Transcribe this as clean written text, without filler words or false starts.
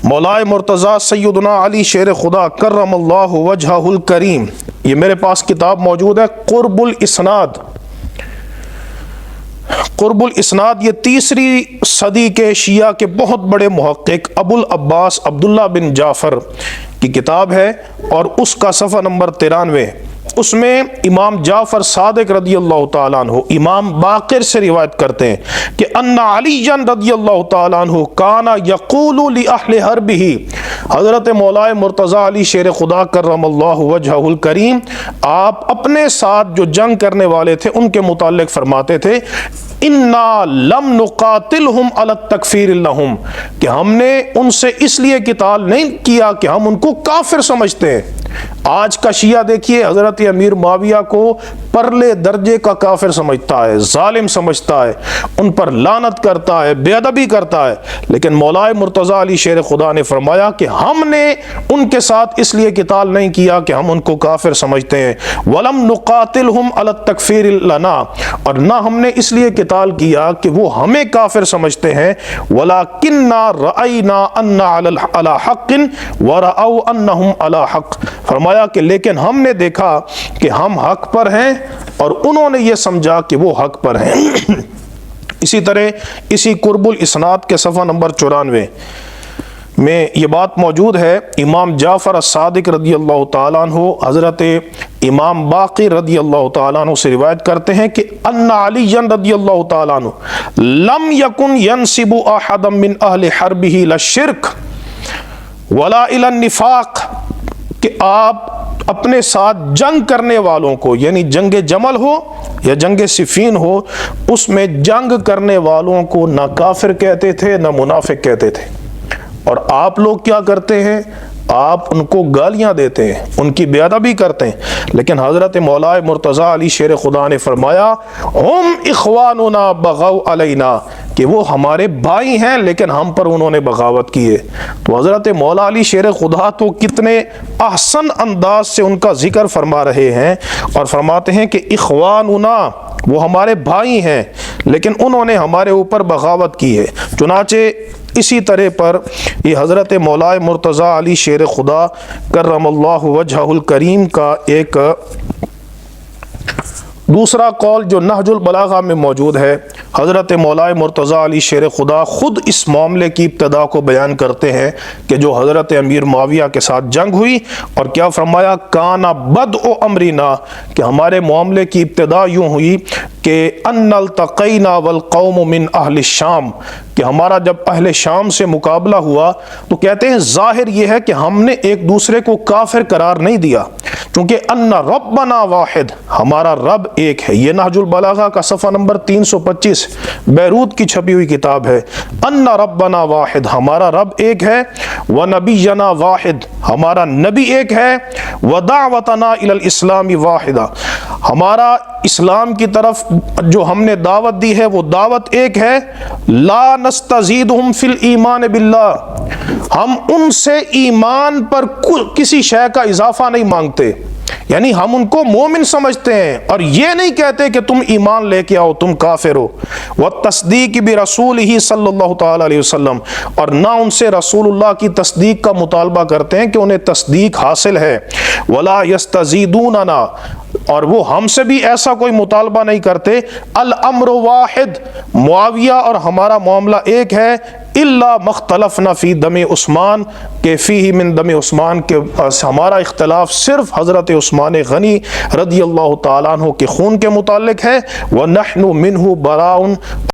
مولا مرتضیٰ سیدنا علی شیر خدا کرم اللہ وجہہ الکریم، یہ میرے پاس کتاب موجود ہے، قرب الاسناد۔ قرب الاسناد یہ 3 صدی کے شیعہ کے بہت بڑے محقق ابو العباس عبداللہ بن جعفر کی کتاب ہے، اور اس کا صفحہ نمبر 93، اس میں امام جعفر صادق رضی اللہ تعالیٰ عنہ امام باقر سے روایت کرتے ہیں کہ ان علی رضی اللہ تعالیٰ عنہ کانا یقول لأہل حربہ، حضرت مولا مرتضیٰ علی شیر خدا کرم اللہ وجہہ الکریم آپ اپنے ساتھ جو جنگ کرنے والے تھے ان کے متعلق فرماتے تھے اِنَّا لَمْ نُقَاتِلْهُمْ عَلَى التَّكْفِيرِ لَهُمْ، کہ ہم نے ان سے اس لیے قتال نہیں کیا کہ ہم ان کو کافر سمجھتے ہیں۔ آج کا شیعہ دیکھیے حضرت امیر معاویہ کو پرلے درجے کا کافر سمجھتا ہے، ظالم سمجھتا ہے، ان پر لعنت کرتا ہے، بے ادبی کرتا ہے، لیکن مولا مرتضیٰ علی شیر خدا نے فرمایا کہ ہم نے ان کے ساتھ اس لیے قتال نہیں کیا کہ ہم ان کو کافر سمجھتے ہیں، وَلَمْ نُقَاتِلْهُمْ عَلَى التَّكْفِيرِ لَنَا، اور نہ ہم نے اس لیے قتال کیا کہ وہ ہمیں کافر سمجھتے ہیں، وَلَكِنَّا رَأَيْنَا أَنَّ عَلَى حَقٍ وَرَأَوْا أَنَّهُمْ عَلَى حَقٍ، فرمایا کہ لیکن ہم نے دیکھا کہ ہم حق پر ہیں اور انہوں نے یہ سمجھا کہ وہ حق پر ہیں۔ اسی طرح اسی قرب الاسناد کے صفحہ نمبر 94 میں یہ بات موجود ہے، امام جعفر الصادق رضی اللہ تعالیٰ عنہ حضرت امام باقر رضی اللہ تعالیٰ عنہ سے روایت کرتے ہیں کہ ان علی رضی اللہ تعالیٰ عنہ لم یکن ینسب احدا من اہل حربہ للشرک ولا الی النفاق، کہ آپ اپنے ساتھ جنگ کرنے والوں کو، یعنی جنگ جمل ہو یا جنگ صفین ہو، اس میں جنگ کرنے والوں کو نہ کافر کہتے تھے نہ منافق کہتے تھے، اور آپ لوگ کیا کرتے ہیں؟ آپ ان کو گالیاں دیتے ہیں، ان کی بے ادبی کرتے ہیں، لیکن حضرت مولا مرتضیٰ علی شیر خدا نے فرمایا ہم اخواننا بغوا علینا، کہ وہ ہمارے بھائی ہیں لیکن ہم پر انہوں نے بغاوت کی ہے۔ تو حضرت مولا علی شیر خدا تو کتنے احسن انداز سے ان کا ذکر فرما رہے ہیں، اور فرماتے ہیں کہ اخواننا، وہ ہمارے بھائی ہیں لیکن انہوں نے ہمارے اوپر بغاوت کی ہے۔ چنانچہ اسی طرح پر یہ حضرت مولا مرتضیٰ علی شیر خدا کرم اللہ وجہہ الکریم کا ایک دوسرا قول جو نہج البلاغہ میں موجود ہے، حضرت مولا مرتضیٰ علی شیر خدا خود اس معاملے کی ابتدا کو بیان کرتے ہیں کہ جو حضرت امیر معاویہ کے ساتھ جنگ ہوئی، اور کیا فرمایا کانا بدء امرنا، کہ ہمارے معاملے کی ابتدا یوں ہوئی کہ ان التقینا والقوم من اہل الشام، کہ ہمارا جب اہل شام سے مقابلہ ہوا تو کہتے ہیں ظاہر یہ ہے کہ ہم نے ایک دوسرے کو کافر قرار نہیں دیا، کیونکہ ان ربنا واحد، ہمارا رب ایک ہے۔ یہ نہج البلاغہ کا صفحہ نمبر 325 بیروت کی چھپی ہوئی کتاب ہے۔ ان ربنا واحد، ہمارا رب ایک ہے، ونبینا واحد، ہمارا نبی ایک ہے، ودعوتنا الی الاسلام واحدہ، ہمارا اسلام کی طرف جو ہم نے دعوت دی ہے وہ دعوت ایک ہے، لا نستزیدہم فی الایمان باللہ، ہم ان سے ایمان پر کسی شے کا اضافہ نہیں مانگتے، یعنی ہم ان کو مومن سمجھتے ہیں اور یہ نہیں کہتے کہ تم ایمان لے کے آؤ تم کافر ہو، والتصدیق برسولہ صلی اللہ تعالی علیہ وسلم، اور نہ ان سے رسول اللہ کی تصدیق کا مطالبہ کرتے ہیں کہ انہیں تصدیق حاصل ہے، ولا یستزیدوننا، اور وہ ہم سے بھی ایسا کوئی مطالبہ نہیں کرتے، الامر واحد، معاویہ اور ہمارا معاملہ ایک ہے، الا مختلفنا فی دم عثمان، کہ فیہ من دم عثمان، کے ہمارا اختلاف صرف حضرت عثمان غنی رضی اللہ تعالیٰ عنہ کے خون کے متعلق ہے، ونحن منہ براء،